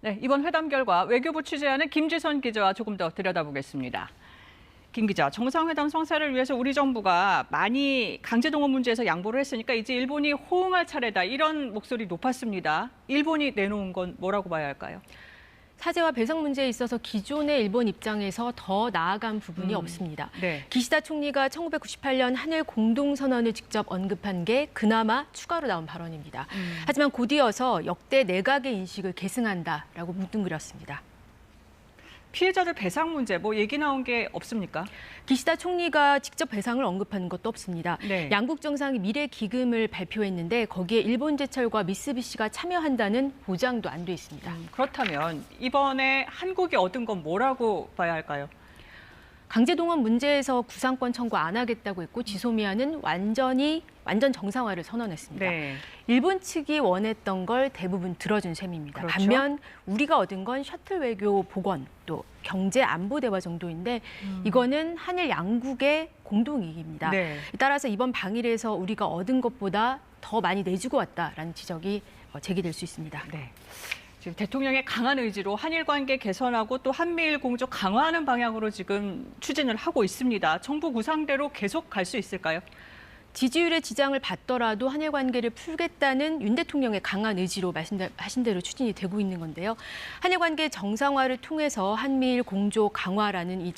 네, 이번 회담 결과 외교부 취재하는 김지선 기자와 조금 더 들여다보겠습니다. 김 기자, 정상회담 성사를 위해서 우리 정부가 많이 강제동원 문제에서 양보를 했으니까 이제 일본이 호응할 차례다, 이런 목소리 높았습니다. 일본이 내놓은 건 뭐라고 봐야 할까요? 사죄와 배상 문제에 있어서 기존의 일본 입장에서 더 나아간 부분이 없습니다. 네. 기시다 총리가 1998년 한일 공동선언을 직접 언급한 게 그나마 추가로 나온 발언입니다. 하지만 곧이어서 역대 내각의 인식을 계승한다라고 뭉뚱그렸습니다. 피해자들 배상 문제 뭐 얘기 나온 게 없습니까? 기시다 총리가 직접 배상을 언급한 것도 없습니다. 네. 양국 정상이 미래 기금을 발표했는데 거기에 일본제철과 미쓰비시가 참여한다는 보장도 안 돼 있습니다. 그렇다면 이번에 한국이 얻은 건 뭐라고 봐야 할까요? 강제동원 문제에서 구상권 청구 안 하겠다고 했고 지소미아는 완전 정상화를 선언했습니다. 네. 일본 측이 원했던 걸 대부분 들어준 셈입니다. 그렇죠. 반면 우리가 얻은 건 셔틀 외교 복원, 또 경제 안보 대화 정도인데 이거는 한일 양국의 공동 이익입니다. 네. 따라서 이번 방일에서 우리가 얻은 것보다 더 많이 내주고 왔다라는 지적이 제기될 수 있습니다. 네. 지금 대통령의 강한 의지로 한일 관계 개선하고 또 한미일 공조 강화하는 방향으로 지금 추진을 하고 있습니다. 정부 구상대로 계속 갈 수 있을까요? 지지율의 지장을 받더라도 한일 관계를 풀겠다는 윤 대통령의 강한 의지로 말씀하신 대로 추진이 되고 있는 건데요. 한일 관계 정상화를 통해서 한미일 공조 강화라는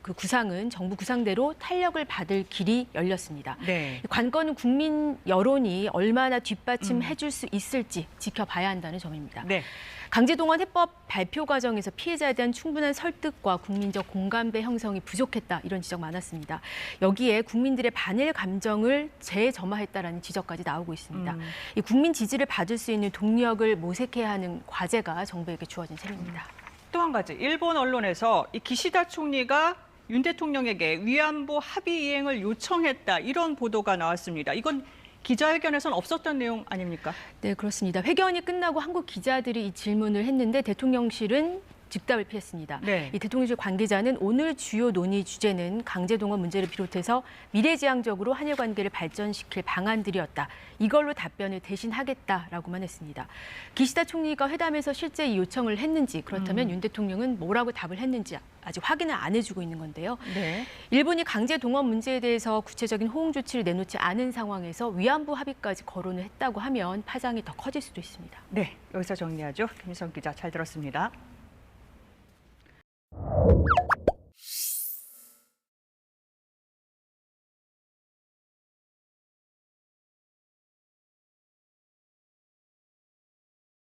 그 구상은 정부 구상대로 탄력을 받을 길이 열렸습니다. 네. 관건은 국민 여론이 얼마나 뒷받침해 줄 수 있을지 지켜봐야 한다는 점입니다. 네. 강제동원 해법 발표 과정에서 피해자에 대한 충분한 설득과 국민적 공감대 형성이 부족했다, 이런 지적 많았습니다. 여기에 국민들의 반일 감정을 재점화했다라는 지적까지 나오고 있습니다. 이 국민 지지를 받을 수 있는 동력을 모색해야 하는 과제가 정부에게 주어진 셈입니다. 또 한 가지, 일본 언론에서 이 기시다 총리가 윤 대통령에게 위안부 합의 이행을 요청했다, 이런 보도가 나왔습니다. 이건 기자회견에서는 없었던 내용 아닙니까? 네, 그렇습니다. 회견이 끝나고 한국 기자들이 이 질문을 했는데 대통령실은 즉답을 피했습니다. 네. 이 대통령실 관계자는 오늘 주요 논의 주제는 강제동원 문제를 비롯해서 미래지향적으로 한일 관계를 발전시킬 방안들이었다. 이걸로 답변을 대신하겠다라고만 했습니다. 기시다 총리가 회담에서 실제 이 요청을 했는지, 그렇다면 윤 대통령은 뭐라고 답을 했는지 아직 확인을 안 해주고 있는 건데요. 네. 일본이 강제동원 문제에 대해서 구체적인 호응 조치를 내놓지 않은 상황에서 위안부 합의까지 거론을 했다고 하면 파장이 더 커질 수도 있습니다. 네, 여기서 정리하죠. 김희선 기자, 잘 들었습니다.